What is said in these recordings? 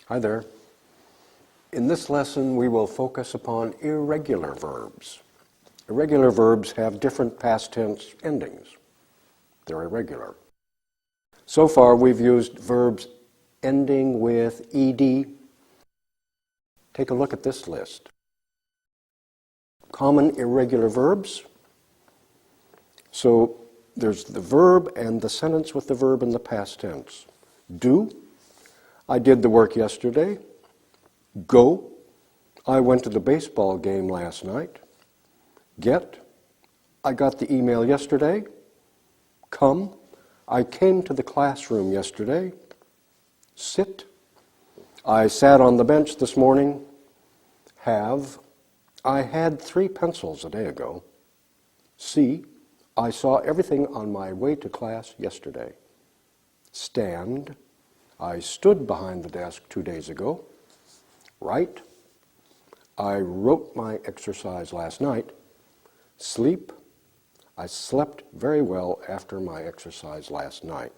Hi there. In this lesson, we will focus upon irregular verbs. Irregular verbs have different past tense endings. They're irregular. So far, we've used verbs ending with ed. Take a look at this list. Common irregular verbs. So there's the verb and the sentence with the verb in the past tense. Do, I did the work yesterday. Go, I went to the baseball game last night. Get, I got the email yesterday. Come, I came to the classroom yesterday. Sit, I sat on the bench this morning. Have, I had 3 pencils a day ago. See, I saw everything on my way to class yesterday. Stand, I stood behind the desk 2 days ago. Write, I wrote my exercise last night. Sleep, I slept very well after my exercise last night.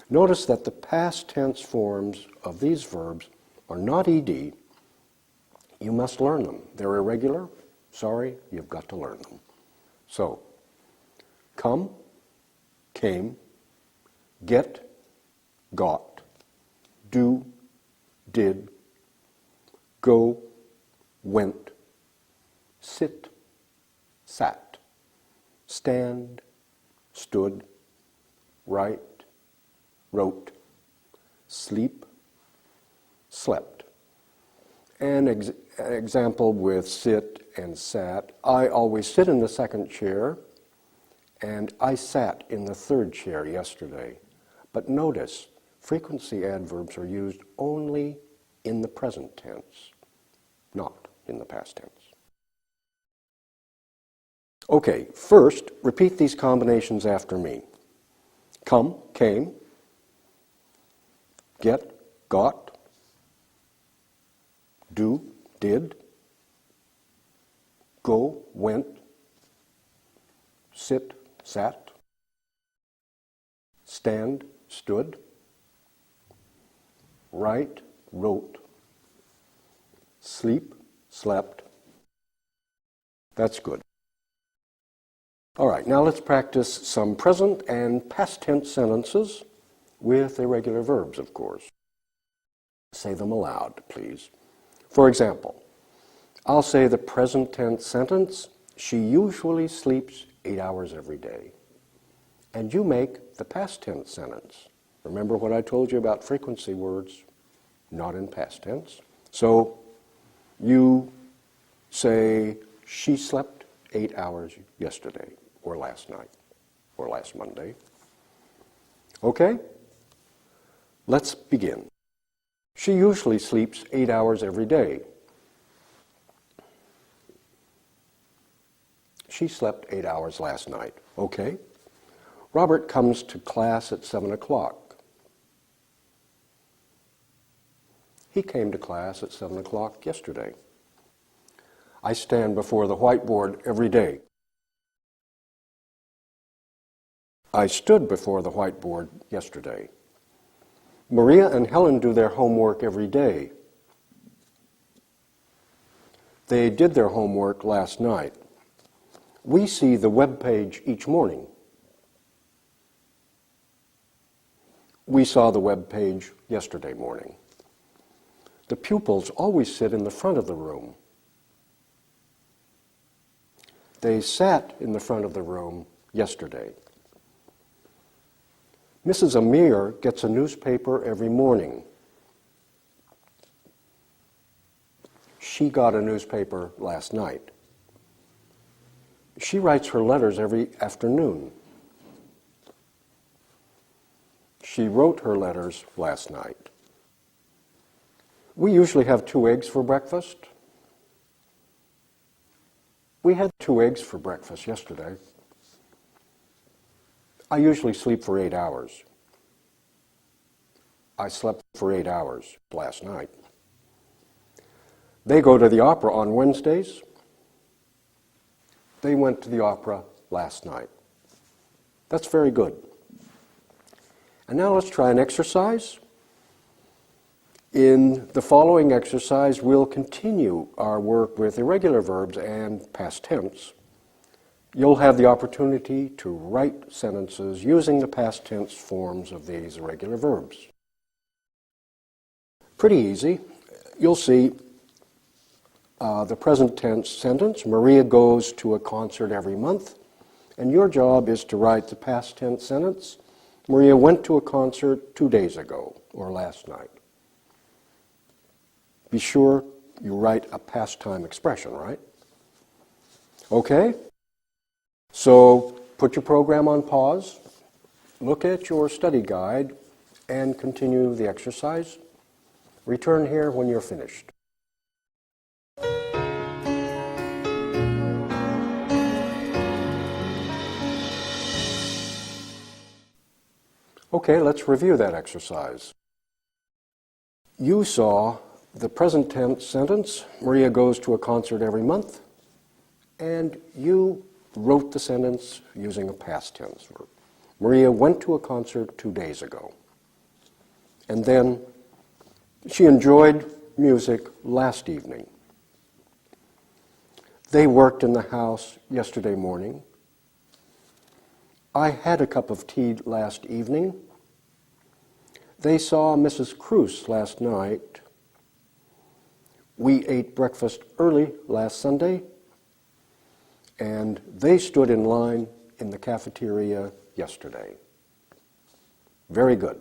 Notice that the past tense forms of these verbs are not ed. You must learn them. They're irregular. Sorry, you've got to learn them. So, come, came, get, got, do, did, go, went, sit, sat, stand, stood, write, wrote, sleep, slept. An example with sit and sat. I always sit in the second chair, and I sat in the third chair yesterday. But notice, frequency adverbs are used only in the present tense, not in the past tense. Okay, first, repeat these combinations after me. Come, came, get, got, do, did, go, went, sit, sat, stand, stood, write, wrote, sleep, slept. That's good. All right, now let's practice some present and past tense sentences with irregular verbs, of course. Say them aloud, please. For example, I'll say the present tense sentence, she usually sleeps 8 hours every day. And you make the past tense sentence. Remember what I told you about frequency words, not in past tense. So you say, she slept 8 hours yesterday, or last night, or last Monday. Okay? Let's begin. She usually sleeps 8 hours every day. She slept 8 hours last night. Okay? Robert comes to class at 7 o'clock. He came to class at 7 o'clock yesterday. I stand before the whiteboard every day. I stood before the whiteboard yesterday. Maria and Helen do their homework every day. They did their homework last night. We see the web page each morning. We saw the web page yesterday morning. The pupils always sit in the front of the room. They sat in the front of the room yesterday. Mrs. Amir gets a newspaper every morning. She got a newspaper last night. She writes her letters every afternoon. She wrote her letters last night. We usually have 2 eggs for breakfast. We had 2 eggs for breakfast yesterday. I usually sleep for 8 hours. I slept for 8 hours last night. They go to the opera on Wednesdays. They went to the opera last night. That's very good. And now let's try an exercise. In the following exercise, we'll continue our work with irregular verbs and past tense. You'll have the opportunity to write sentences using the past tense forms of these irregular verbs. Pretty easy. You'll see the present tense sentence, Maria goes to a concert every month, and your job is to write the past tense sentence, Maria went to a concert 2 days ago or last night. Be sure you write a past time expression, right? Okay? So put your program on pause, look at your study guide, and continue the exercise. Return here when you're finished. Okay, let's review that exercise. You saw the present tense sentence, Maria goes to a concert every month, and you wrote the sentence using a past tense verb. Maria went to a concert 2 days ago. And then she enjoyed music last evening. They worked in the house yesterday morning. I had a cup of tea last evening. They saw Mrs. Cruz last night. We ate breakfast early last Sunday, and they stood in line in the cafeteria yesterday. Very good.